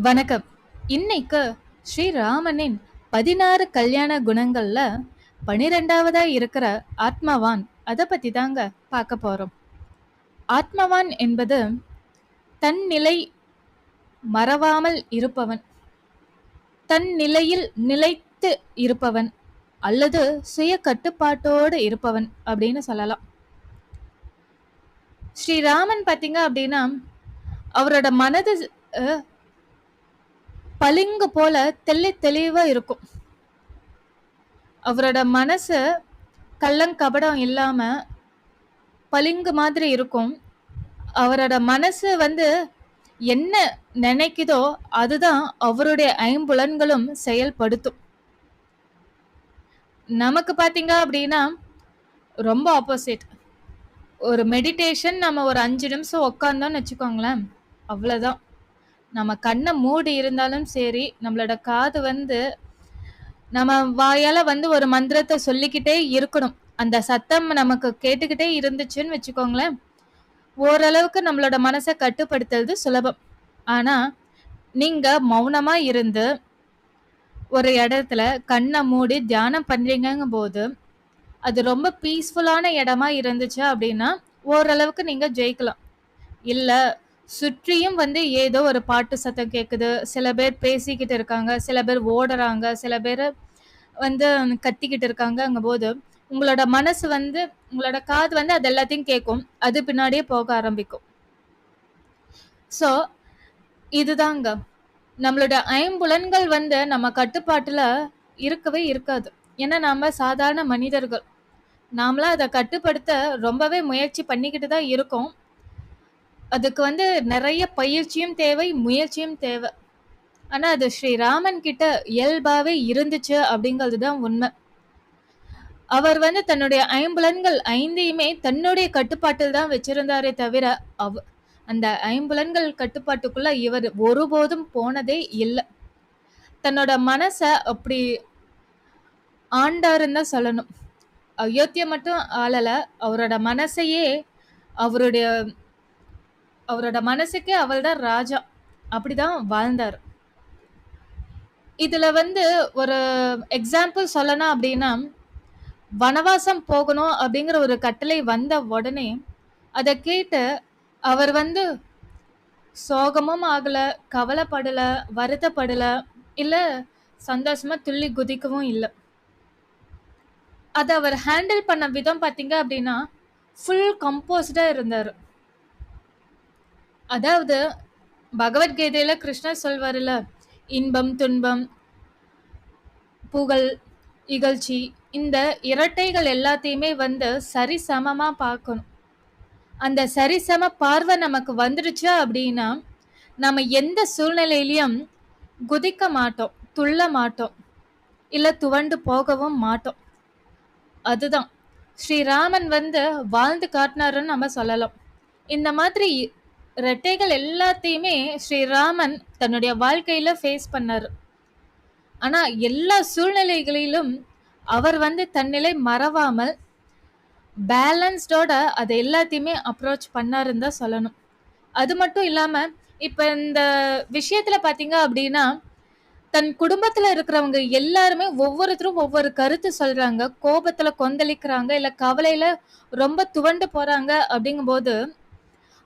வணக்கம். இன்னைக்கு ஸ்ரீராமனின் 16 கல்யாண குணங்கள்ல 12வதா இருக்கிற ஆத்மவான் அத பத்தி தாங்க பார்க்க போறோம். ஆத்மவான் என்பது தன் நிலை மறவாமல் இருப்பவன், தன் நிலையில் நிலைத்து இருப்பவன் அல்லது சுய கட்டுப்பாட்டோடு இருப்பவன் அப்படின்னு சொல்லலாம். ஸ்ரீராமன் பாத்தீங்க அப்படின்னா அவரோட மனது அஹ், பளிங்கு போல தெளிவா இருக்கும். அவரோட மனசு கள்ளங்கபடம் இல்லாம பளிங்கு மாதிரி இருக்கும். அவரோட மனசு என்ன நினைக்குதோ அதுதான் அவருடைய ஐம்புலன்களும் செயல்படுத்தும். நமக்கு பாத்தீங்க அப்படின்னா ரொம்ப ஆப்போசிட். ஒரு மெடிடேஷன் நம்ம ஒரு 5 நிமிஷம் உட்கார்ந்தோம்னு வச்சுக்கோங்களேன், அவ்வளவுதான். நம்ம கண்ணை மூடி இருந்தாலும் சரி, நம்மளோட காது நம்ம வாயால ஒரு மந்திரத்தை சொல்லிக்கிட்டே இருக்கணும். அந்த சத்தம் நமக்கு கேட்டுக்கிட்டே இருந்துச்சுன்னு வச்சுக்கோங்களேன், ஓரளவுக்கு நம்மளோட மனசை கட்டுப்படுத்துறது சுலபம். ஆனா நீங்க மௌனமா இருந்து ஒரு இடத்துல கண்ணை மூடி தியானம் பண்றீங்கங்கும் போது அது ரொம்ப பீஸ்ஃபுல்லான இடமா இருந்துச்சு அப்படின்னா ஓரளவுக்கு நீங்க ஜெயிக்கலாம். இல்ல சுற்றியும் ஏதோ ஒரு பாட்டு சத்தம் கேக்குது, சில பேர் பேசிக்கிட்டு இருக்காங்க, சில பேர் ஓடுறாங்க, சில பேர் வந்து கத்திக்கிட்டு இருக்காங்கங்கும் போது உங்களோட மனசு உங்களோட காது அது எல்லாத்தையும் கேட்கும், அது பின்னாடியே போக ஆரம்பிக்கும். ஸோ இதுதாங்க நம்மளோட ஐம்புலன்கள் நம்ம கட்டுப்பாட்டுல இருக்கவே இருக்காது. ஏன்னா நாம சாதாரண மனிதர்கள். நாமளா அதை கட்டுப்படுத்த ரொம்பவே முயற்சி பண்ணிக்கிட்டு தான் இருக்கோம். அதுக்கு நிறைய பயிற்சியும் தேவை, முயற்சியும் தேவை. ஆனா அது ஸ்ரீராமன் கிட்ட இயல்பாவே இருந்துச்சு அப்படிங்கிறது தான் உண்மை. அவர் தன்னுடைய ஐம்புலன்கள் ஐந்தையுமே தன்னுடைய கட்டுப்பாட்டில் தான் வச்சிருந்தாரே தவிர அந்த ஐம்புலன்கள் கட்டுப்பாட்டுக்குள்ள இவர் ஒருபோதும் போனதே இல்லை. தன்னோட மனச அப்படி ஆண்டாருன்னு தான் சொல்லணும். அயோத்தியை மட்டும் ஆளல, அவரோட மனசையே அவருடைய அவரோட மனசுக்கே அவள் தான் ராஜா. அப்படிதான் வாழ்ந்தார். இதுல ஒரு எக்ஸாம்பிள் சொல்லணும் அப்படின்னா, வனவாசம் போகணும் அப்படிங்கிற ஒரு கட்டளை வந்த உடனே அதை கேட்டு அவர் சோகமும் ஆகல, கவலைப்படல, வருத்தப்படல, இல்ல சந்தோஷமா துள்ளி குதிக்கவும் இல்லை. அதை அவர் ஹேண்டில் பண்ண விதம் பார்த்தீங்க அப்படின்னா ஃபுல் கம்போஸ்டா இருந்தாரு. அதாவது பகவத்கீதையில கிருஷ்ணர் சொல்வாருல, இன்பம் துன்பம் புகழ் இகழ்ச்சி இந்த இரட்டைகள் எல்லாத்தையுமே சரிசமமா பார்க்கணும். அந்த சரிசம பார்வை நமக்கு வந்துடுச்சு அப்படின்னா நம்ம எந்த சூழ்நிலையிலையும் குதிக்க மாட்டோம், துள்ள மாட்டோம், இல்ல துவண்டு போகவும் மாட்டோம். அதுதான் ஸ்ரீராமன் வாழ்ந்து காட்டினாருன்னு நம்ம சொல்லலாம். இந்த மாதிரி ரெட்டைகள் எல்லாத்தையுமே ஸ்ரீராமன் தன்னுடைய வாழ்க்கையில ஃபேஸ் பண்ணாரு. ஆனா எல்லா சூழ்நிலைகளிலும் அவர் தன்னிலை மறவாமல் பேலன்ஸ்டோட அதை எல்லாத்தையுமே அப்ரோச் பண்ணாருன்னு தான் சொல்லணும். அது மட்டும் இல்லாம இப்ப இந்த விஷயத்துல பாத்தீங்க அப்படின்னா தன் குடும்பத்துல இருக்கிறவங்க எல்லாருமே ஒவ்வொருத்தரும் ஒவ்வொரு கருத்து சொல்றாங்க, கோபத்துல கொந்தளிக்கிறாங்க, இல்ல கவலையில ரொம்ப துவண்டு போறாங்க. அப்படிங்கும் போது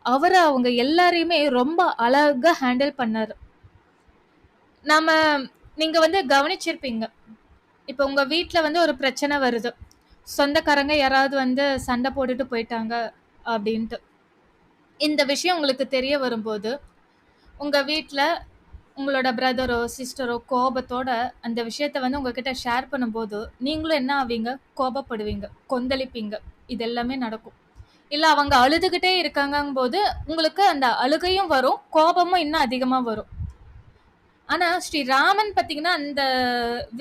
அவங்க எல்லாரையுமே ரொம்ப அழகா ஹேண்டில் பண்ணாரு. நாம நீங்க கவனிச்சிருப்பீங்க, இப்ப உங்க வீட்டுல ஒரு பிரச்சனை வருது, சொந்தக்காரங்க யாராவது சண்டை போட்டுட்டு போயிட்டாங்க அப்படின்ட்டு. இந்த விஷயம் உங்களுக்கு தெரிய வரும்போது உங்க வீட்டுல உங்களோட பிரதரோ சிஸ்டரோ கோபத்தோட அந்த விஷயத்த உங்ககிட்ட ஷேர் பண்ணும்போது நீங்களும் என்ன ஆவீங்க? கோபப்படுவீங்க, கொந்தளிப்பீங்க. இது எல்லாமே நடக்கும். இல்ல அவங்க அழுதுகிட்டே இருக்காங்கும் போது உங்களுக்கு அந்த அழுகையும் வரும், கோபமும் இன்னும் அதிகமா வரும். ஆனா ஸ்ரீராமன் பாத்தீங்கன்னா அந்த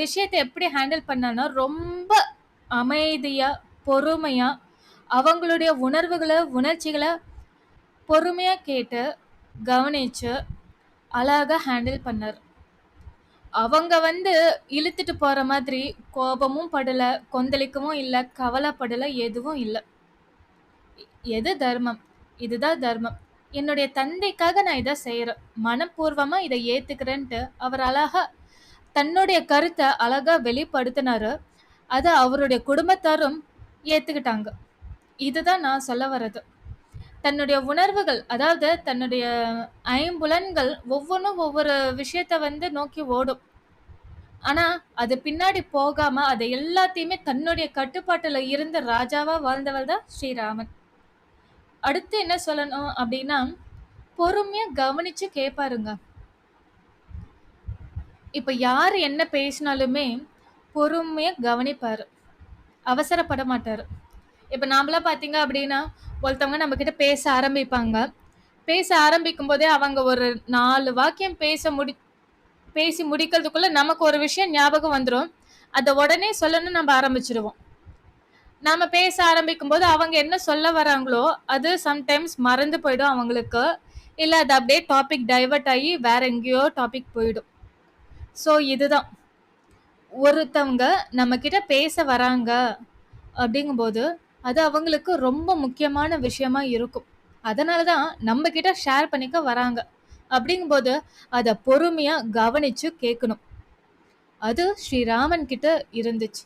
விஷயத்தை எப்படி ஹேண்டில் பண்ணான்னா ரொம்ப அமைதியா பொறுமையா அவங்களுடைய உணர்வுகளை உணர்ச்சிகளை பொறுமையா கேட்டு கவனிச்சு அழகா ஹேண்டில் பண்ணார். அவங்க இழுத்துட்டு போற மாதிரி கோபமும் படல, கொந்தளிக்கவும் இல்லை, கவலைப்படல, எதுவும் இல்லை. எது தர்மம்? இதுதான் தர்மம். என்னுடைய தந்தைக்காக நான் இத செய்றேன். மனப்பூர்வமா இத ஏத்துக்கிறேன்ட்டு அவர் அழகா தன்னுடைய கருத்த அழகா வெளிப்படுத்தினாரு. அத அவருடைய குடும்பத்தாரும் ஏத்துக்கிட்டாங்க. இதுதான் நான் சொல்ல வர்றது. தன்னுடைய உணர்வுகள், அதாவது தன்னுடைய ஐம்புலன்கள் ஒவ்வொன்னும் ஒவ்வொரு விஷயத்த நோக்கி ஓடும். ஆனா, அது பின்னாடி போகாம அத எல்லாத்தையுமே தன்னுடைய கட்டுப்பாட்டுல இருந்த ராஜாவா வாழ்ந்தவர் தான் ஸ்ரீராமன். அடுத்து என்ன சொல்லணும் அப்டின்னா, பொறுமையா கவனிச்சு கேட்பாருங்க. இப்ப யாரு என்ன பேசினாலுமே பொறுமையா கவனிப்பாரு. அவசரப்பட மாட்டாரு. இப்ப நாமலாம் பார்த்தீங்க அப்டின்னா, ஒருத்தவங்க நம்மகிட்ட பேச ஆரம்பிப்பாங்க. பேச ஆரம்பிக்கும்போதே அவங்க ஒரு 4 வாக்கியம் பேசி முடிக்கிறதுக்குள்ள நமக்கு ஒரு விஷயம் ஞாபகம் வந்துரும். அத உடனே சொல்லணும்னு நம்ம ஆரம்பிச்சுருவோம். நாம பேச ஆரம்பிக்கும்போது அவங்க என்ன சொல்ல வராங்களோ, அது சம்டைம்ஸ் மறந்து போயிடும் அவங்களுக்கு. இல்ல அது அப்படியே டாபிக் டைவர்ட் ஆயி வேற எங்கேயோ டாபிக் போயிடும். ஸோ இதுதான். ஒருத்தவங்க நம்மகிட்ட பேச வராங்க அப்படிங்கும்போது, அது அவங்களுக்கு ரொம்ப முக்கியமான விஷயமா இருக்கும். அதனால தான் நம்ம கிட்ட ஷேர் பண்ணிக்க வராங்க. அப்படிங்கும்போது, அத பொறுமையா கவனிச்சு கேட்கணும். அது ஸ்ரீராமன் கிட்ட இருந்துச்சு.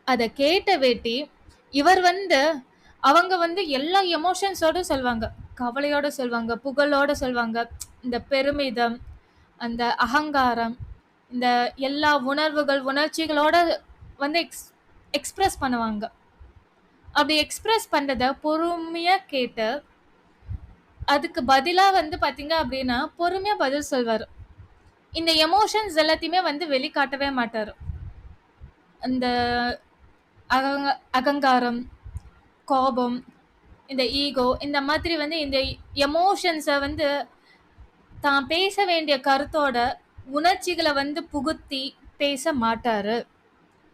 அத கேட்ட வேட்டி, இவர் அவங்க எல்லா எமோஷன்ஸோட சொல்வாங்க. கவலையோட சொல்வாங்க, புகழோட சொல்வாங்க. இந்த பெருமிதம், அந்த அகங்காரம், இந்த எல்லா உணர்வுகள், உணர்ச்சிகளோட வந்து எக்ஸ் எக்ஸ்பிரஸ் பண்ணுவாங்க. அப்படி எக்ஸ்பிரஸ் பண்றத பொறுமையா கேட்டு, அதுக்கு பதிலா பார்த்தீங்க அப்படின்னா, பொறுமையா பதில் சொல்வாரு. இந்த எமோஷன்ஸ் எல்லாத்தையுமே வெளிக்காட்டவே மாட்டாரு. அந்த அகங்காரம், கோபம், இந்த ஈகோ இந்த மாதிரி இந்த எமோஷன்ஸ தான் பேச வேண்டிய கருத்தோட உணர்ச்சிகள புகுத்தி பேச மாட்டாரு.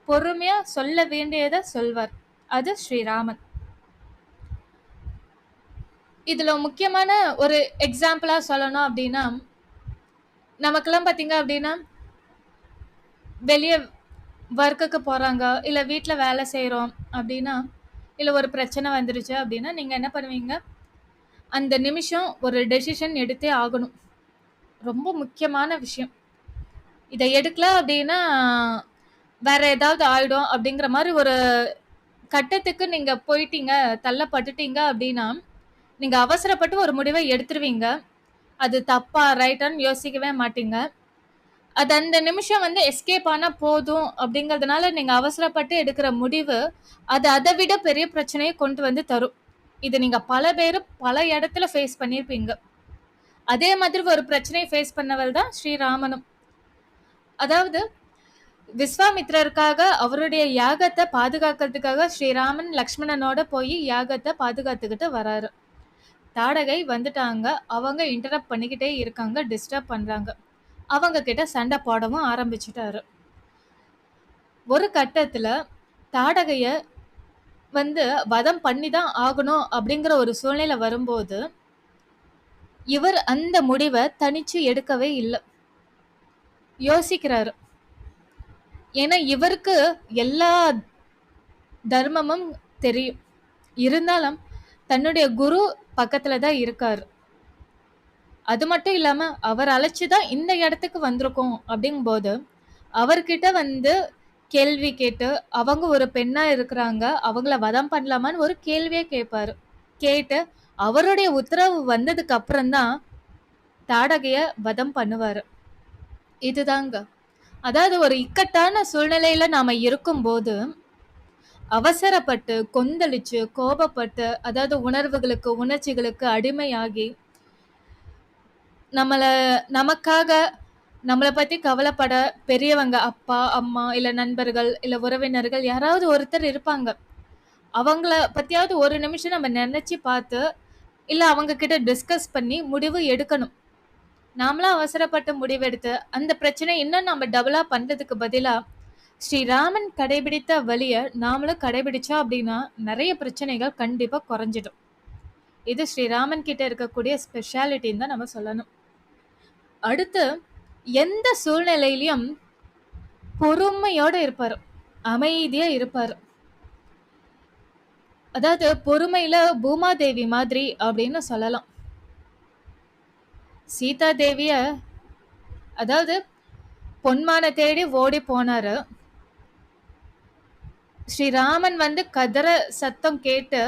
பொறுமையா சொல்ல வேண்டியத சொல்வார். அது ஸ்ரீராமன். இதுல முக்கியமான ஒரு எக்ஸாம்பிளா சொல்லணும் அப்படின்னா, நமக்கெல்லாம் பார்த்தீங்க அப்படின்னா, வெளிய ஒர்க்குக்கு போறாங்க, இல்ல வீட்ல வேலை செய்றோம் அப்படின்னா, இல்ல ஒரு பிரச்சனை வந்துருச்சு அப்படின்னா, நீங்க என்ன பண்ணுவீங்க? அந்த நிமிஷம் ஒரு டெசிஷன் எடுத்தே ஆகணும். ரொம்ப முக்கியமான விஷயம். இத எடுக்கல அப்படின்னா, வேற ஏதாவது ஆயிடும் அப்படிங்கிற மாரி ஒரு கட்டத்துக்கு நீங்க போயிட்டீங்க, தள்ளப்பட்டுட்டீங்க அப்படின்னா, நீங்க அவசரப்பட்டு ஒரு முடிவ எடுத்துருவீங்க. அது தப்பா, ரைட்டான்னு யோசிக்கவே மாட்டீங்க. அது அந்த நிமிஷம் எஸ்கேப் ஆனா போதும் அப்படிங்கிறதுனால நீங்க அவசரப்பட்டு எடுக்கிற முடிவு, அது அத விட பெரிய பிரச்சனைய கொண்டு தரும். இது நீங்க பல பேரு பல இடத்துல ஃபேஸ் பண்ணியிருப்பீங்க. அதே மாதிரி ஒரு பிரச்சனைய ஃபேஸ் பண்ணவர் தான் ஸ்ரீராமனும். அதாவது விஸ்வாமித்திரருக்காக அவருடைய யாகத்த பாதுகாக்கிறதுக்காக ஸ்ரீராமன் லக்ஷ்மணனோட போய் யாகத்த பாதுகாத்துக்கிட்டு வராரு. தாடகை வந்துட்டாங்க. அவங்க இன்டரப்ட் பண்ணிக்கிட்டே இருக்காங்க. டிஸ்டர்ப் பண்றாங்க. அவங்க கிட்ட சண்டை போடவும் ஆரம்பிச்சுட்டாரு. ஒரு கட்டத்துல தாடகைய வதம் பண்ணி தான் ஆகணும் அப்படிங்கிற ஒரு சூழ்நிலை வரும்போது, இவர் அந்த முடிவ தனிச்சு எடுக்கவே இல்ல. யோசிக்கிறாரு. ஏன்னா இவருக்கு எல்லா தர்மமும் தெரியும். இருந்தாலும் தன்னுடைய குரு பக்கத்துல தான் இருக்காரு. அது மட்டும் இல்லாம அவர் அழைச்சு தான் இந்த இடத்துக்கு வந்திருக்கோம் அப்படிங்கும்போது, அவர்கிட்ட கேள்வி கேட்டு, அவங்க ஒரு பெண்ணா இருக்கிறாங்க. அவங்கள வதம் பண்ணலாமான்னு ஒரு கேள்வியே கேட்பாரு. கேட்டு அவருடைய உத்தரவு வந்ததுக்கு அப்புறம் தான் தாடகைய வதம் பண்ணுவாரு. இதுதாங்க. அதாவது ஒரு இக்கட்டான சூழ்நிலையில நாம இருக்கும்போது, அவசரப்பட்டு, கொந்தளிச்சு, கோபப்பட்டு, அதாவது உணர்வுகளுக்கு, உணர்ச்சிகளுக்கு அடிமையாகி, நம்மள நமக்காக நம்மள பத்தி கவலைப்பட பெரியவங்க, அப்பா, அம்மா, இல்ல நண்பர்கள், இல்ல உறவினர்கள் யாராவது ஒருத்தர் இருப்பாங்க. அவங்கள பத்தியாவது ஒரு நிமிஷம் நம்ம நெனச்சு பார்த்து, இல்ல அவங்க கிட்ட டிஸ்கஸ் பண்ணி முடிவு எடுக்கணும். நாமளா அவசரப்பட்டு முடிவெடுத்து, அந்த பிரச்சனைய இன்னும் நம்ம டபுளா பண்றதுக்கு பதிலா, ஸ்ரீராமன் கடைபிடித்த வழிய நாமளும் கடைபிடிச்சோம் அப்படின்னா, நெறைய பிரச்சனைகள் கண்டிப்பா குறைஞ்சிடும். இது ஸ்ரீராமன் கிட்ட இருக்கக்கூடிய ஸ்பெஷாலிட்டின்னு தான் நம்ம சொல்லணும். அடுத்து எந்த சூழ்நிலையிலயும் பொறுமையோட இருப்பாரு. அமைதியா இருப்பாரு. அதாவது பொறுமையில பூமாதேவி மாதிரி அப்படின்னு சொல்லலாம். சீதா தேவிய அதாவது பொன்மான தேடி ஓடி போனாரு. ஸ்ரீராமன் வந்து கதற சத்தம் கேட்டு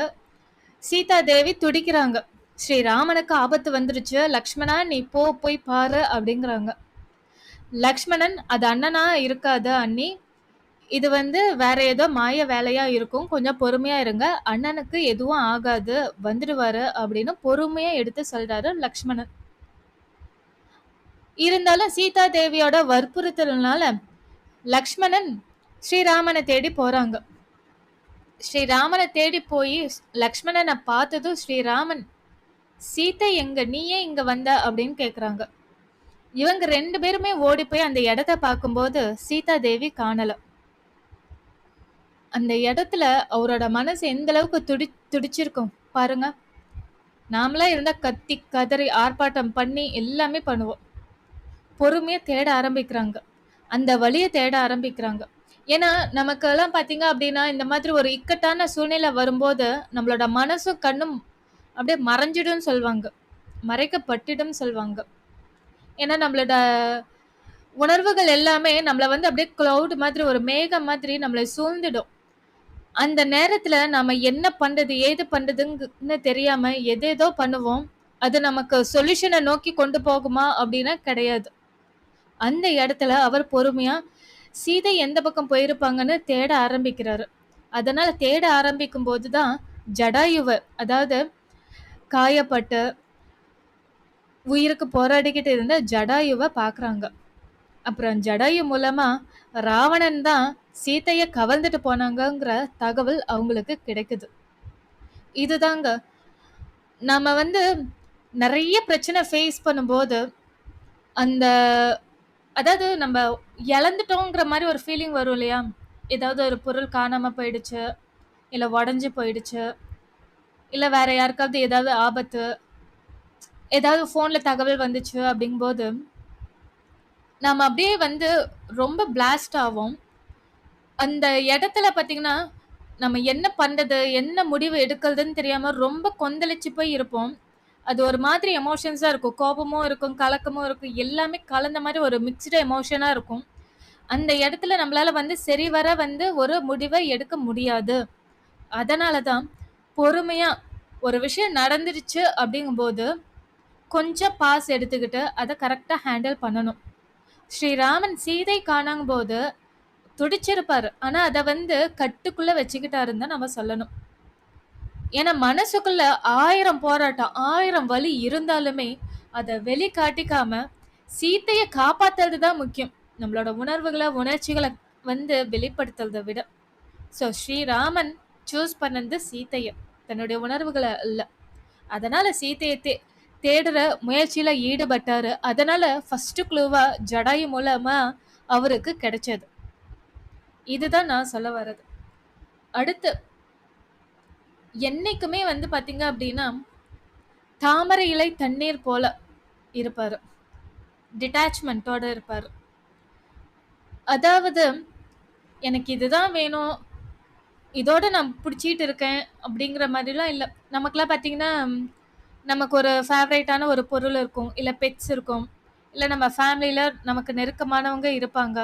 சீதா தேவி துடிக்கிறாங்க. ஸ்ரீராமனுக்கு ஆபத்து வந்துருச்சு, லக்ஷ்மணா நீ போய் பாரு அப்படிங்கிறாங்க. லக்ஷ்மணன் அது அண்ணனா இருக்காது அண்ணி, இது வந்து வேற ஏதோ மாய வேலையா இருக்கும், கொஞ்சம் பொறுமையா இருங்க, அண்ணனுக்கு எதுவும் ஆகாது, வந்துடுவாரு அப்படின்னு பொறுமையா எடுத்து சொல்றாரு லக்ஷ்மணன். இருந்தாலும் சீதா தேவியோட வற்புறுத்தல்னால லக்ஷ்மணன் ஸ்ரீராமனை தேடி போறாங்க. ஸ்ரீராமனை தேடி போய் லக்ஷ்மணனை பார்த்ததும் ஸ்ரீராமன் சீதை எங்க, நீ ஏன் இங்க வந்த அப்படின்னு கேக்குறாங்க. இவங்க 2 பேருமே ஓடி போய் அந்த இடத்த பார்க்கும்போது சீதா தேவி காணல. அந்த இடத்துல அவரோட மனசு எந்த அளவுக்கு துடிச்சிருக்கும் பாருங்க. நாமளா இருந்தா கத்தி கதறி ஆர்ப்பாட்டம் பண்ணி எல்லாமே பண்ணுவோம். பொறுமையா தேட ஆரம்பிக்கிறாங்க, அந்த வழியை தேட ஆரம்பிக்கிறாங்க. ஏன்னா நமக்கெல்லாம் பாத்தீங்க அப்படின்னா இந்த மாதிரி ஒரு இக்கட்டான சூழ்நிலை வரும்போது நம்மளோட மனசும் கண்ணும் அப்படியே மறைஞ்சிடும் சொல்லுவாங்க, மறைக்கப்பட்டிடும் சொல்லுவாங்க. ஏன்னா நம்மளோட உணர்வுகள் எல்லாமே நம்மள வந்து அப்படியே கிளவுட் மாதிரி, ஒரு மேகம் மாதிரி நம்மளை சூழ்ந்துடும். அந்த நேரத்துல நாம என்ன பண்றது ஏது பண்றதுன்னு தெரியாம எதேதோ பண்ணுவோம். அது நமக்கு சொல்யூஷனை நோக்கி கொண்டு போகுமா அப்படின்னா கிடையாது. அந்த இடத்துல அவர் பொறுமையா சீதை எந்த பக்கம் போயிருப்பாங்கன்னு தேட ஆரம்பிக்கிறாரு. அதனால தேட ஆரம்பிக்கும் போதுதான் ஜடாயுவ, அதாவது காயப்பட்டு உயிருக்கு போராடிக்கிட்டு இருந்த ஜடாயுவை பாக்குறாங்க. அப்புறம் ஜடாயு மூலமா ராவணன் தான் சீதைய கவர்ந்துட்டு போனாங்கங்கிற தகவல் அவங்களுக்கு கிடைக்குது. இதுதாங்க நாம வந்து நிறைய பிரச்சனை ஃபேஸ் பண்ணும்போது அந்த, அதாவது நம்ம இழந்துட்டோங்கிற மாதிரி ஒரு ஃபீலிங் வரும் இல்லையா? ஏதாவது ஒரு பொருள் காணாம போயிடுச்சு, இல்ல உடஞ்சு போயிடுச்சு, இல்ல வேற யாருக்காவது ஏதாவது ஆபத்து, ஏதாவது போன்ல தகவல் வந்துச்சு அப்படிங்கும்போது நாம அப்படியே வந்து ரொம்ப பிளாஸ்ட் ஆகும். அந்த இடத்துல பாத்தீங்கன்னா நம்ம என்ன பண்றது என்ன முடிவு எடுக்கிறதுன்னு தெரியாம ரொம்ப கொந்தளிச்சு போய் இருப்போம். அது ஒரு மாதிரி எமோஷன்ஸா இருக்கும், கோபமும் இருக்கும், கலக்கமும் இருக்கும், எல்லாமே கலந்த மாதிரி ஒரு மிக்ஸ்டு எமோஷனா இருக்கும். அந்த இடத்துல நம்மளால வந்து சரிவர வந்து ஒரு முடிவை எடுக்க முடியாது. அதனாலதான் பொறுமையா ஒரு விஷயம் நடந்துருச்சு அப்படிங்கும்போது கொஞ்சம் பாஸ் எடுத்துக்கிட்டு அதை கரெக்டா ஹேண்டில் பண்ணணும். ஸ்ரீராமன் சீதை காணும் போது துடிச்சிருப்பாரு, ஆனா அத வந்து கட்டுக்குள்ள வச்சுக்கிட்டாருன்னு தான் நம்ம சொல்லணும். ஏன்னா மனசுக்குள்ள 1000 போராட்டம் 1000 வலி இருந்தாலுமே அதை வெளிக்காட்டிக்காம சீத்தைய காப்பாத்துறது தான் முக்கியம். நம்மளோட உணர்வுகளை உணர்ச்சிகளை வந்து வெளிப்படுத்துறதை விட. ஸோ ஸ்ரீராமன் சூஸ் பண்ணது சீத்தைய, தன்னுடைய உணர்வுகளை இல்ல. அதனால சீத்தையை தேடுற முயற்சியில ஈடுபட்டாரு. அதனால ஃபர்ஸ்ட் க்ளூவா ஜடாயு மூலமா அவருக்கு கிடைச்சது. இதுதான் நான் சொல்ல வர்றது. அடுத்து என்னைக்குமே வந்து பாத்தீங்க அப்படின்னா தாமரை இலை தண்ணீர் போல இருப்பாரு, டிட்டாச்மெண்டோட இருப்பாரு. அதாவது எனக்கு இதுதான் வேணும், இதோட நான் பிடிச்சிட்டு இருக்கேன் அப்படிங்கிற மாதிரிலாம் இல்லை. நமக்குலாம் பார்த்தீங்கன்னா நமக்கு ஒரு ஃபேவரேட்டான ஒரு பொருள் இருக்கும், இல்லை பெட்ஸ் இருக்கும், இல்லை நம்ம ஃபேமிலியில் நமக்கு நெருக்கமானவங்க இருப்பாங்க.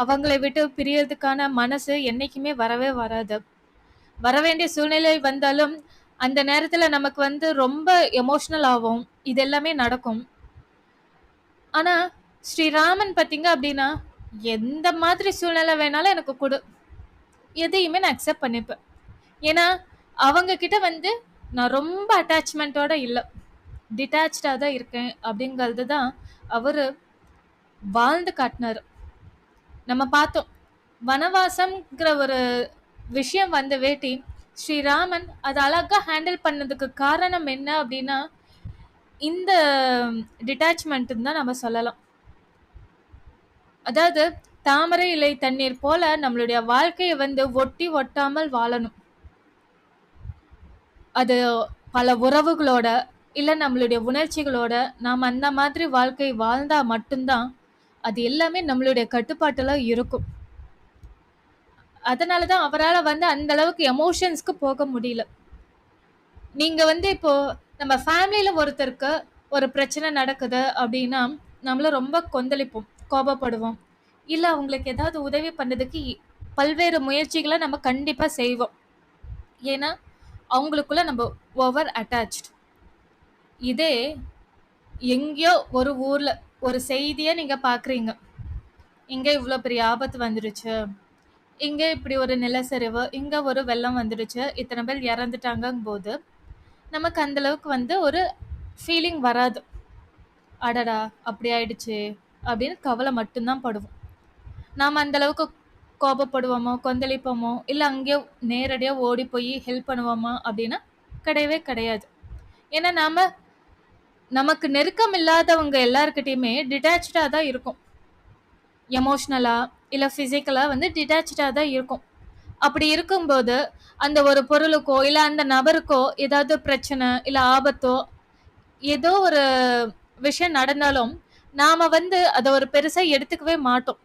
அவங்களை விட்டு பிரியறதுக்கான மனசு என்னைக்குமே வரவே வராது. வர வேண்டிய சூழ்நிலை வந்தாலும் அந்த நேரத்தில் நமக்கு வந்து ரொம்ப எமோஷ்னல் ஆகும், இது எல்லாமே நடக்கும். ஆனால் ஸ்ரீராமன் பார்த்தீங்க அப்படின்னா எந்த மாதிரி சூழ்நிலை வேணாலும் எனக்கு கொடு, எதையுமே நான் அக்செப்ட் பண்ணிப்பேன். ஏன்னா அவங்க கிட்ட வந்து நான் ரொம்ப அட்டாச்மெண்ட்டோட இல்லை, டிட்டாச்சாக தான் இருக்கேன் அப்படிங்கிறது தான் அவர் வாழ்ந்து காட்டினார். நம்ம பார்த்தோம் வனவாசம்ங்கிற ஒரு விஷயம் வந்த வேட்டி ஸ்ரீராமன் அதை அழகா ஹேண்டில் பண்ணதுக்கு காரணம் என்ன அப்படின்னா இந்த டிட்டாச்மெண்ட் தான் நம்ம சொல்லலாம். அதாவது தாமரை இலை தண்ணீர் போல நம்மளுடைய வாழ்க்கையை வந்து ஒட்டி ஒட்டாமல் வாழணும். அது பல உறவுகளோட இல்லை நம்மளுடைய உணர்ச்சிகளோட நாம் அந்த மாதிரி வாழ்க்கை வாழ்ந்தா மட்டும்தான் அது எல்லாமே நம்மளுடைய கட்டுப்பாட்டுல இருக்கும். அதனாலதான் அவரால் வந்து அந்த அளவுக்கு எமோஷன்ஸ்க்கு போக முடியல. நீங்க வந்து இப்போ நம்ம ஃபேமிலில ஒருத்தருக்கு ஒரு பிரச்சனை நடக்குது அப்படின்னா, நம்மளும் ரொம்ப கொந்தளிப்போம், கோபப்படுவோம். இல்ல அவங்களுக்கு ஏதாவது உதவி பண்ணதுக்கு பல்வேறு முயற்சிகள நம்ம கண்டிப்பா செய்வோம். ஏன்னா, அவங்களுக்குள்ள நம்ம ஓவர் அட்டாச்ட். இதே எங்கேயோ ஒரு ஊர்ல ஒரு செய்திய நீங்க பார்க்குறீங்க. இங்க இவ்ளோ பெரிய ஆபத்து வந்துருச்சு. இங்க இப்படி ஒரு நிலச்சரிவு, இங்க ஒரு வெள்ளம் வந்துடுச்சு. இத்தன பேர் இறந்துட்டாங்கங்கும்போது, நமக்கு அந்த அளவுக்கு வந்து ஒரு ஃபீலிங் வராது. அடடா! அப்படி ஆயிடுச்சே! அப்படின்னு கவல மட்டும் தான் படுவோம். நாம அந்த அளவுக்கு கோபப்படுவோமோ, கொந்தளிப்போமோ, இல்ல அங்கேயே நேரடியா ஓடி போய் ஹெல்ப் பண்ணுவோமா அப்படின்னா, கிடையவே கிடையாது. ஏன்னா நமக்கு நெருக்கம் இல்லாதவங்க எல்லார்கிட்டயுமே டிட்டாச்டா தான் இருக்கும். எமோஷனலா, இல்ல பிசிக்கலா வந்து டிட்டாச்டா தான் இருக்கும். அப்படி இருக்கும்போது, அந்த ஒரு பொருளுக்கோ, இல்ல அந்த நபருக்கோ ஏதாவது பிரச்சனை, இல்ல ஆபத்தோ, ஏதோ ஒரு விஷயம் நடந்தாலும், நாம வந்து அத ஒரு பெருசா எடுத்துக்கவே மாட்டோம்.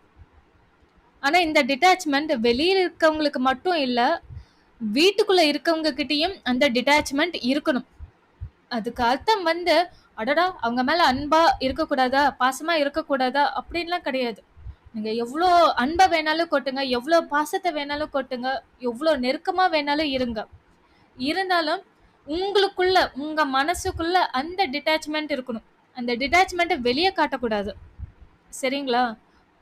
ஆனா இந்த டிட்டாச்மெண்ட் வெளியில இருக்கவங்களுக்கு மட்டும் இல்ல, வீட்டுக்குள்ள இருக்கவங்க கிட்டயும் அந்த டிட்டாச்மெண்ட் இருக்கணும். அதுக்கு அர்த்தம் வந்து, அடடா! அவங்க மேல அன்பா இருக்கக்கூடாதா? பாசமா இருக்கக்கூடாதா? அப்படின்லாம் கிடையாது. நீங்க எவ்ளோ அன்ப வேணாலும் கொட்டுங்க, எவ்ளோ பாசத்த வேணாலும் கொட்டுங்க, எவ்ளோ நெருக்கமா வேணாலும் இருங்க. இருந்தாலும் உங்களுக்குள்ள, உங்க மனசுக்குள்ள அந்த டிட்டாச்மெண்ட் இருக்கணும். அந்த டிட்டாச்மெண்ட்ட வெளிய காட்டக்கூடாது. சரிங்களா?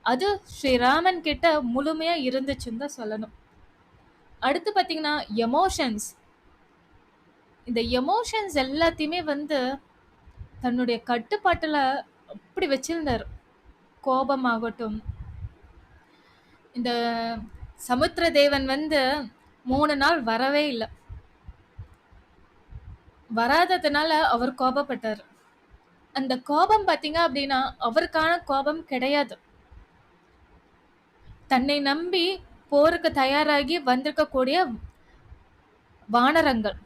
அது ஸ்ரீராமன் கிட்ட முழுமையா இருந்துச்சுன்னு தான் சொல்லணும். அடுத்து பார்த்தீங்கன்னா, எமோஷன்ஸ். இந்த எமோஷன்ஸ் எல்லாத்தையுமே வந்து தன்னுடைய கட்டுப்பாட்டுல அப்படி வச்சிருந்தாரு. கோபமாகட்டும், இந்த சமுத்திர தேவன் வந்து 3 நாள் வரவே இல்ல. வராததுனால அவர் கோபப்பட்டாரு. அந்த கோபம் பார்த்தீங்க அப்படின்னா, அவருக்கான கோபம் கிடையாது. தன்னை நம்பி போருக்கு தயாராகி வந்திருக்கக்கூடிய வானரங்கள்.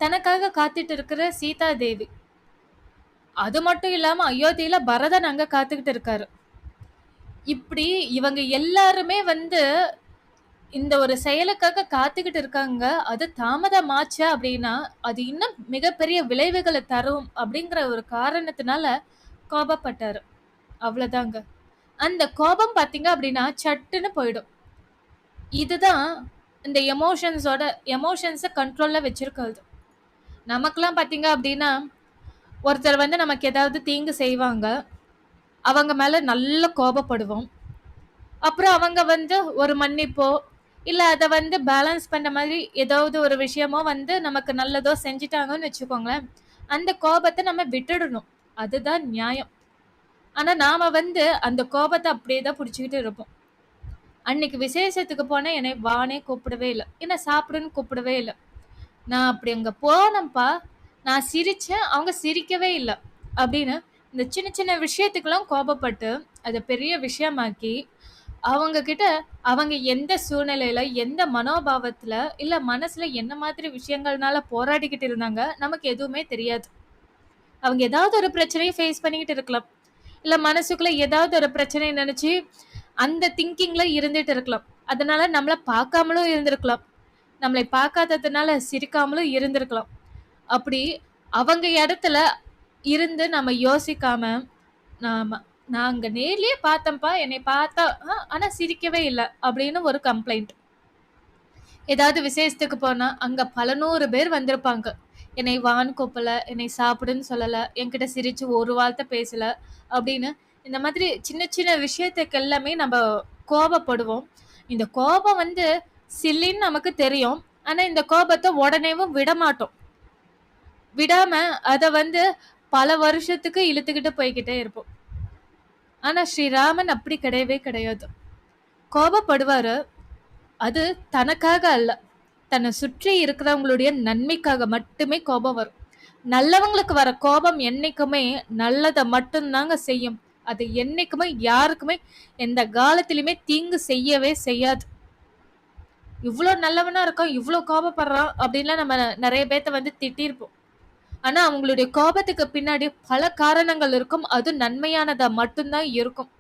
தனக்காக காத்துட்டு இருக்கிற சீதா தேவி. அது மட்டும் இல்லாம அயோத்தியில பரதன் அங்க காத்துக்கிட்டு இருக்காரு. இப்படி இவங்க எல்லாருமே வந்து இந்த ஒரு செயலுக்காக காத்துக்கிட்டு இருக்காங்க. அது தாமதமாச்சு அப்படின்னா, அது இன்னும் மிகப்பெரிய விளைவுகள தரும் அப்படிங்கிற ஒரு காரணத்தினால கோபப்பட்டாரு. அவ்வளதாங்க. அந்த கோபம் பார்த்தீங்க அப்படின்னா, சட்டுன்னு போயிடும். இதுதான் இந்த எமோஷன்ஸ கண்ட்ரோல்ல வச்சிருக்கிறது. நமக்கெல்லாம் பார்த்தீங்க அப்படின்னா, ஒருத்தர் வந்து நமக்கு ஏதாவது தீங்கு செய்வாங்க. அவங்க மேல நல்ல கோபப்படுவோம். அப்புறம் அவங்க வந்து ஒரு மன்னிப்போ, இல்ல அத வந்து பேலன்ஸ் பண்ண மாதிரி ஏதாவது ஒரு விஷயமோ வந்து நமக்கு நல்லதோ செஞ்சுட்டாங்கன்னு வச்சுக்கோங்களேன். அந்த கோபத்த நம்ம விட்டுடணும். அதுதான் நியாயம். ஆனா நாம வந்து அந்த கோபத்த அப்படியே தான் புடிச்சுக்கிட்டு இருப்போம். அன்னைக்கு விசேஷத்துக்கு போனேன் என்னை வான்னே கூப்பிடவே இல்ல. என்ன சாப்பிடுன்னு கூப்பிடவே இல்ல. நான் அப்படி அங்க போனேன்ப்பா. நான் சிரிச்சேன். அவங்க சிரிக்கவே இல்ல. அப்படின்னு இந்த சின்ன சின்ன விஷயத்துக்கெல்லாம் கோபப்பட்டு, அத பெரிய விஷயமாக்கி, அவங்க கிட்ட அவங்க எந்த சூழ்நிலையில, எந்த மனோபாவத்துல, இல்ல மனசுல என்ன மாதிரி விஷயங்கள்னால போராடிக்கிட்டு இருந்தாங்க, நமக்கு எதுவுமே தெரியாது. அவங்க ஏதாவது ஒரு பிரச்சனைய ஃபேஸ் பண்ணிக்கிட்டு இருக்கலாம். இல்ல மனசுக்குள்ள ஏதாவது ஒரு பிரச்சனைய நெனச்சு, அந்த திங்கிங்ல இருந்துட்டு இருக்கலாம். அதனால நம்மள பார்க்காமலும் இருந்திருக்கலாம். நம்மளை பார்க்காததுனால சிரிக்காமலும் இருந்திருக்கலாம். அப்படி அவங்க இடத்துல இருந்து நம்ம யோசிக்காம, நாம "நான் அங்க நேர்லயே பார்த்தேன்ப்பா. என்னைய பார்த்தா ஆனா சிரிக்கவே இல்ல." அப்படின்னு ஒரு கம்ப்ளைண்ட். ஏதாவது விசேஷத்துக்கு போனா, அங்க பல 100 பேர் வந்திருப்பாங்க. என்னை வான்னு கூப்பிடல, என்னை சாப்பிடுன்னு சொல்லல, என்கிட்ட சிரிச்சு ஒரு வார்த்தை பேசல அப்படின்னு, இந்த மாதிரி சின்ன சின்ன விஷயத்துக்கு எல்லாமே நம்ப கோபப்படுவோம். இந்த கோபம் வந்து சில்லின்னு நமக்கு தெரியும். ஆனா இந்த கோபத்த உடனேவும் விடமாட்டோம். விடாம அத வந்து பல வருஷத்துக்கு இழுத்துக்கிட்டு போய்க்கிட்டே இருப்போம். ஆனா ஸ்ரீராமன் அப்படி கிடையவே கிடையாது. கோபப்படுவாரு. அது தனக்காக அல்ல. தன்னை சுற்றி இருக்கிறவங்களுடைய நன்மைக்காக மட்டுமே கோபம் வரும். நல்லவங்களுக்கு வர கோபம் என்னைக்குமே நல்லத மட்டும்தாங்க செய்யும். அது என்னைக்குமே யாருக்குமே எந்த காலத்திலுமே தீங்கு செய்யவே செய்யாது. இவ்ளோ நல்லவனா இருக்கான், இவ்ளோ கோபப்படுறான் அப்படின்லாம் நம்ம நெறைய பேத்த வந்து திட்டியிருப்போம். ஆனா அவங்களுடைய கோபத்துக்கு பின்னாடி பல காரணங்கள் இருக்கும். அது நன்மையானதா மட்டும் தான் இருக்கும்.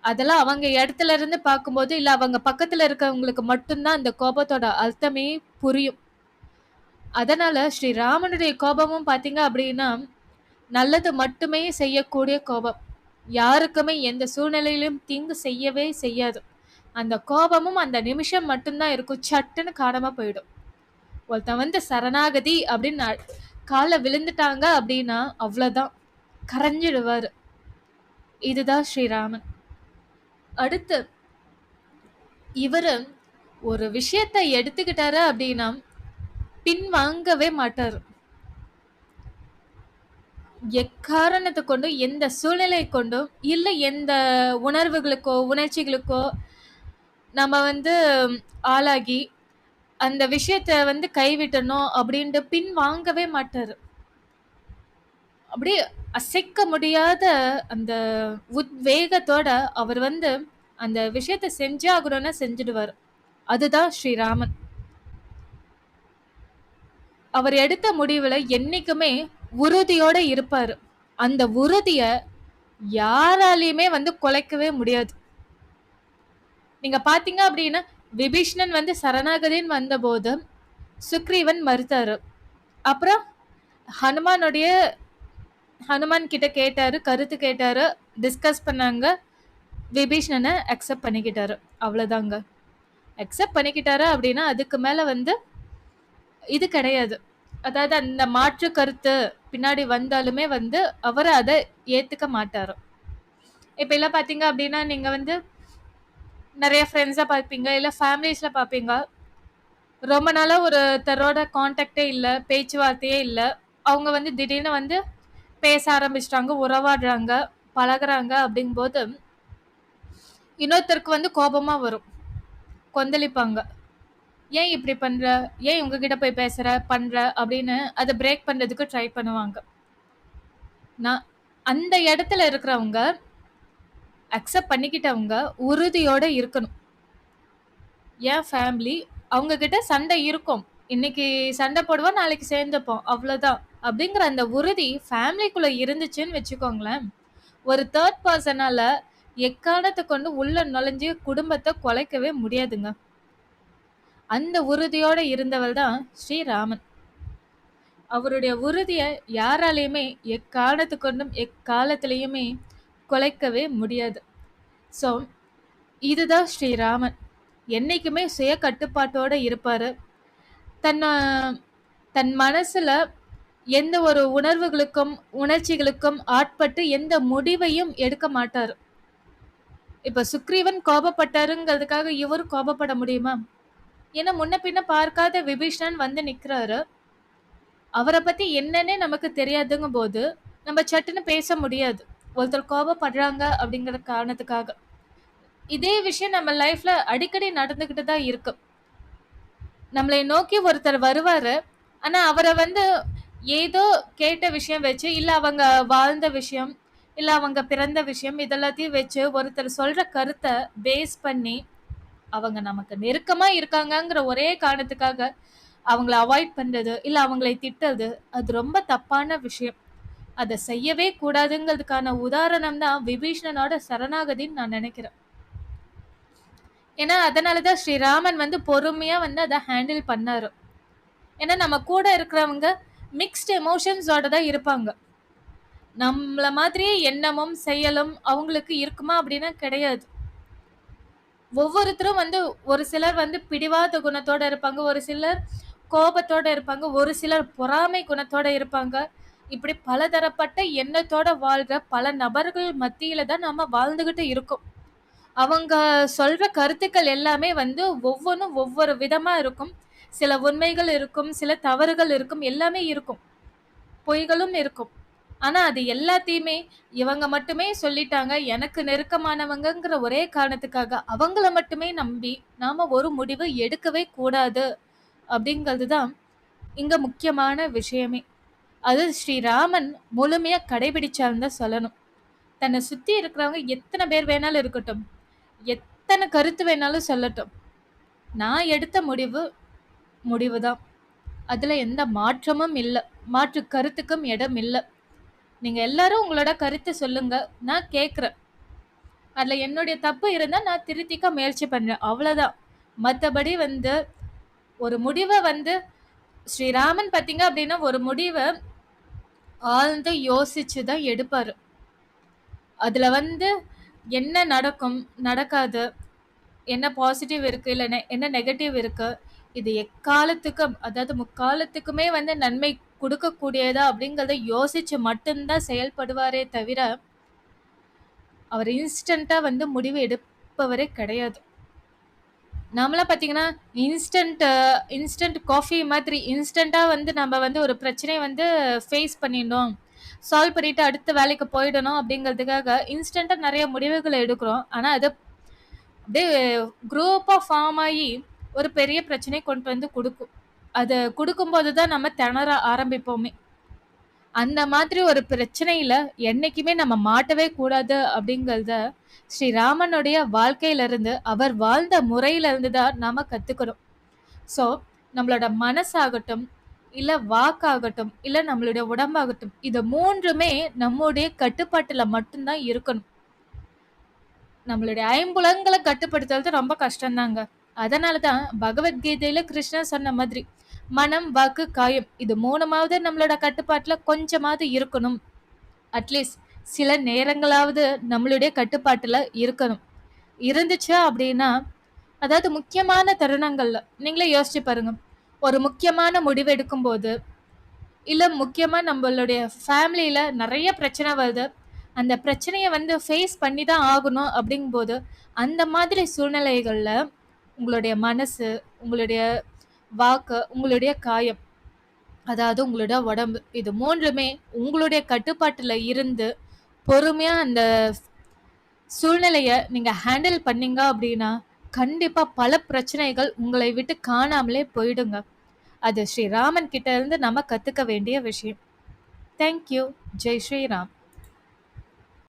அதெல்லாம் அவங்க இடத்துல இருந்து பார்க்கும்போது, இல்ல அவங்க பக்கத்துல இருக்கவங்களுக்கு மட்டும் தான் அந்த கோபத்தோட அர்த்தமே புரியும். அதனால ஸ்ரீராமனுடைய கோபமும் பாத்தீங்க அப்படின்னா நல்லது மட்டுமே செய்யக்கூடிய கோபம். யாருக்குமே எந்த சூழ்நிலையிலும் தீங்கு செய்யவே செய்யாது. அந்த கோபமும் அந்த நிமிஷம் மட்டும்தான் இருக்கும். சட்டுன்னு காணாம போயிடும். ஒருத்தன் வந்து சரணாகதி அப்படின்னு கால்ல விழுந்துட்டாங்க அப்படின்னா அவ்வளவுதான், கரைஞ்சிடுவாரு. இதுதான் ஸ்ரீராமன். அடுத்து இவரு ஒரு விஷயத்த எடுத்துக்கிட்டாரு அப்படின்னா பின் வாங்கவே மாட்டாரு. எக்காரணத்தை கொண்டும் எந்த சூழ்நிலை கொண்டும் இல்ல எந்த உணர்வுகளுக்கோ உணர்ச்சிகளுக்கோ நம்ம வந்து ஆளாகி அந்த விஷயத்த வந்து கைவிட்டணும் அப்படின்ட்டு பின் வாங்கவே மாட்டாரு. அப்படியே அசைக்க முடியாத அந்த உத்வேகத்தோட அவர் வந்து அந்த விஷயத்த செஞ்சே ஆகணும்னா செஞ்சிடுவார். அதுதான் ஸ்ரீராமன். அவர் எடுத்த முடிவுல என்னைக்குமே உறுதியோட இருப்பாரு. அந்த உறுதிய யாராலையுமே வந்து குலைக்கவே முடியாது. நீங்க பாத்தீங்க அப்படின்னா விபீஷ்ணன் வந்து சரணாகதின்னு வந்தபோது சுக்ரீவன் மறுத்தாரு. அப்புறம் ஹனுமானுடைய ஹனுமான் கிட்ட கேட்டாரு, கருத்து கேட்டாரு, டிஸ்கஸ் பண்ணாங்க. விபீஷ்ணனை அக்செப்ட் பண்ணிக்கிட்டாரு. அவ்வளவுதாங்க. அக்செப்ட் பண்ணிக்கிட்டாரு அப்படின்னா அதுக்கு மேல வந்து இது கிடையாது. அதாவது அந்த மாற்று கருத்து பின்னாடி வந்தாலுமே வந்து அவர் அதை ஏத்துக்க மாட்டாரு. இப்ப எல்லாம் பாத்தீங்க அப்படின்னா நீங்க வந்து நிறைய ஃப்ரெண்ட்ஸா பார்ப்பீங்க, இல்ல ஃபேமிலிஸ்ல பார்ப்பீங்க. ரொம்ப நாளா ஒருத்தரோட கான்டாக்டே இல்ல, பேச்சுவார்த்தையே இல்ல. அவங்க வந்து திடீர்னு வந்து பேச ஆரம்பிச்சிட்டாங்க, உறவாடுறாங்க, பழகுறாங்க அப்படிங்கும்போது இன்னொருத்தருக்கு வந்து கோபமா வரும், கொந்தளிப்பாங்க. ஏன் இப்படி பண்ற, ஏன் உங்ககிட்ட போய் பேசுற பண்ற அப்படின்னு அதை பிரேக் பண்றதுக்கு ட்ரை பண்ணுவாங்க. நான் அந்த இடத்துல இருக்கிறவங்க அக்செப்ட் பண்ணிக்கிட்டவங்க உறுதியோட இருக்கணும். என் ஃபேமிலி அவங்க கிட்ட சண்டை இருக்கும், இன்னைக்கு சண்டை போடுவோம், நாளைக்கு சேர்ந்துப்போம், அவ்வளவுதான் அப்படிங்கிற அந்த உறுதி ஃபேமிலிக்குள்ள இருந்துச்சுன்னு வச்சுக்கோங்களேன், ஒரு தேர்ட் பர்சனால எக்காரணத்தை கொண்டு உள்ள நுழைஞ்சு குடும்பத்தை குலைக்கவே முடியாதுங்க. அந்த உறுதியோட இருந்தவர் தான் ஸ்ரீராமன். அவருடைய உறுதியை யாராலையுமே எக்காரணத்து கொண்டும் எக்காலத்திலையுமே குலைக்கவே முடியாது. ஸோ இதுதான் ஸ்ரீராமன். என்னைக்குமே சுய கட்டுப்பாட்டோட இருப்பாரு. தன்னை தன் மனசுல எந்த ஒரு உணர்வுகளுக்கும் உணர்ச்சிகளுக்கும் ஆட்பட்டு எந்த முடிவையும் எடுக்க மாட்டாரு. இப்ப சுக்ரீவன் கோபப்பட்டாருங்கிறதுக்காக இவரும் கோபப்பட முடியுமா? ஏன்னா முன்ன பின்ன பார்க்காத விபீஷணன் வந்து நிக்கிறாரு. அவரை பத்தி என்னன்னே நமக்கு தெரியாதுங்கும் போது நம்ம சட்டுன்னு பேச முடியாது, ஒருத்தர் கோபப்படுறாங்க அப்படிங்கிற காரணத்துக்காக. இதே விஷயம் நம்ம லைஃப்ல அடிக்கடி நடந்துகிட்டு தான் இருக்கு. நம்மளை நோக்கி ஒருத்தர் வருவாரு, ஆனா அவரை வந்து ஏதோ கேட்ட விஷயம் வச்சு, இல்ல அவங்க வாழ்ந்த விஷயம், இல்ல அவங்க பிறந்த விஷயம், இதெல்லாத்தையும் வச்சு ஒருத்தர் சொல்ற கருத்தை பேஸ் பண்ணி அவங்க நமக்கு நெருக்கமா இருக்காங்கங்கிற ஒரே காரணத்துக்காக அவங்கள அவாய்ட் பண்றது, இல்ல அவங்களை திட்டுறது, அது ரொம்ப தப்பான விஷயம். அதை செய்யவே கூடாதுங்கிறதுக்கான உதாரணம் தான் விபீஷணனோட சரணாகதின்னு நான் நினைக்கிறேன். ஏன்னா அதனாலதான் ஸ்ரீராமன் வந்து பொறுமையா வந்து அதை ஹேண்டில் பண்ணாரு. ஏன்னா நம்ம கூட இருக்கிறவங்க மிக்ஸ்ட் எமோஷன்ஸோட தான் இருப்பாங்க. நம்மள மாதிரியே எண்ணமும் செயலும் அவங்களுக்கு இருக்குமா அப்படின்னா கிடையாது. ஒவ்வொருத்தரும் வந்து ஒரு சிலர் வந்து பிடிவாத குணத்தோட இருப்பாங்க, ஒரு சிலர் கோபத்தோட இருப்பாங்க, ஒரு சிலர் பொறாமை குணத்தோட இருப்பாங்க. இப்படி பலதரப்பட்ட எண்ணத்தோட வாழ்ற பல நபர்கள் மத்தியில தான் நாம வாழ்ந்துகிட்டு இருக்கோம். அவங்க சொல்ற கருத்துக்கள் எல்லாமே வந்து ஒவ்வொன்றும் ஒவ்வொரு விதமா இருக்கும். சில உண்மைகள் இருக்கும், சில தவறுகள் இருக்கும், எல்லாமே இருக்கும், பொய்களும் இருக்கும். ஆனா அது எல்லாத்தையுமே இவங்க மட்டுமே சொல்லிட்டாங்க, எனக்கு நெருக்கமானவங்கங்கிற ஒரே காரணத்துக்காக அவங்கள மட்டுமே நம்பி நாம ஒரு முடிவு எடுக்கவே கூடாது அப்படிங்கிறது தான் இங்க முக்கியமான விஷயமே. அது ஸ்ரீராமன் முழுமையா கடைபிடிச்சாருன்னு தான் சொல்லணும். தன்னை சுத்தி இருக்கிறவங்க எத்தனை பேர் வேணாலும் இருக்கட்டும், எத்தனை கருத்து வேணாலும் சொல்லட்டும், நான் எடுத்த முடிவு முடிவுதான். அதுல எந்த மாற்றமும் இல்லை, மாற்று கருத்துக்கும் இடம் இல்லை. நீங்க எல்லாரும் உங்களோட கருத்தை சொல்லுங்க, நான் கேட்குறேன். அதுல என்னுடைய தப்பு இருந்தா நான் திருத்திக்க முயற்சி பண்றேன், அவ்வளவுதான். மற்றபடி வந்து ஒரு முடிவை வந்து ஸ்ரீராமன் பார்த்தீங்க அப்படின்னா, ஒரு முடிவ ஆழ்ந்து யோசிச்சு தான் எடுப்பாரு. அதுல வந்து என்ன நடக்கும், நடக்காது, என்ன பாசிட்டிவ் இருக்கு, இல்ல என்ன நெகட்டிவ் இருக்கு, இது எக்காலத்துக்கும் அதாவது முக்காலத்துக்குமே வந்து நன்மை குடுக்கக்கூடியதா அப்படிங்கிறத யோசிச்சு மட்டும் தான் செயல்படுவாரே தவிர, அவர் இன்ஸ்டன்ட்டா வந்து முடிவு எடுப்பவரே கிடையாது. நாமலாம் பார்த்தீங்கன்னா, இன்ஸ்டன்ட் இன்ஸ்டன்ட் காஃபி மாதிரி இன்ஸ்டன்ட்டா வந்து நம்ம வந்து ஒரு பிரச்சனைய வந்து ஃபேஸ் பண்ணிடணும். சால்வ் பண்ணிட்டு அடுத்த வேலைக்கு போயிடணும் அப்படிங்கிறதுக்காக இன்ஸ்டன்ட்டா நெறைய முடிவுகள எடுக்கிறோம். ஆனா, அது அப்படியே குரூப்பா ஃபார்ம் ஆயி ஒரு பெரிய பிரச்சனைய கொண்டு வந்து குடுக்கும். அத குடுக்கும்போது தான் நம்ம திணற ஆரம்பிப்போமே. அந்த மாதிரி ஒரு பிரச்சனையில என்னைக்குமே நம்ம மாட்டவே கூடாது அப்படிங்கிறத ஸ்ரீராமனுடைய வாழ்க்கையிலிருந்து, அவர் வாழ்ந்த முறையிலிருந்து தான் நாம கத்துக்கணும். ஸோ, நம்மளோட மனசாகட்டும், இல்ல வாக்காகட்டும், இல்ல நம்மளுடைய உடம்பாகட்டும், இது 3மே நம்முடைய கட்டுப்பாட்டுல மட்டும் தான் இருக்கணும். நம்மளுடைய ஐம்புலன்கள கட்டுப்படுத்துறது ரொம்ப கஷ்டம் தாங்க. அதனால தான் பகவத்கீதையில கிருஷ்ணர் சொன்ன மாதிரி, மனம், வாக்கு, காயம் இது 3மாவது நம்மளோட கட்டுப்பாட்டுல கொஞ்சமாவது இருக்கணும். அட்லீஸ்ட் சில நேரங்களாவது நம்மளுடைய கட்டுப்பாட்டுல இருக்கணும். இருந்துச்சு அப்படின்னா, அதாவது முக்கியமான தருணங்கள்ல நீங்களே யோசிச்சு பாருங்க. ஒரு முக்கியமான முடிவு எடுக்கும்போது, இல்ல முக்கியமா நம்மளுடைய ஃபேமிலில நெறைய பிரச்சனை வருது. அந்த பிரச்சனைய வந்து ஃபேஸ் பண்ணி தான் ஆகணும் அப்படிங்கும்போது, அந்த மாதிரி சூழ்நிலைகள்ல உங்களுடைய மனசு, உங்களுடைய வாக்கு, உங்களுடைய காயம், அதாவது உங்களோட உடம்பு இது 3மே உங்களுடைய கட்டுப்பாட்டுல இருந்து பொறுமையா அந்த சூழ்நிலைய நீங்க ஹேண்டில் பண்ணீங்க அப்படின்னா, கண்டிப்பா பல பிரச்சனைகள் உங்களை விட்டு காணாமலே போயிடுங்க. அது ஸ்ரீராமன் கிட்ட இருந்து நம்ம கத்துக்க வேண்டிய விஷயம். Thank you. ஜெய் ஸ்ரீராம்.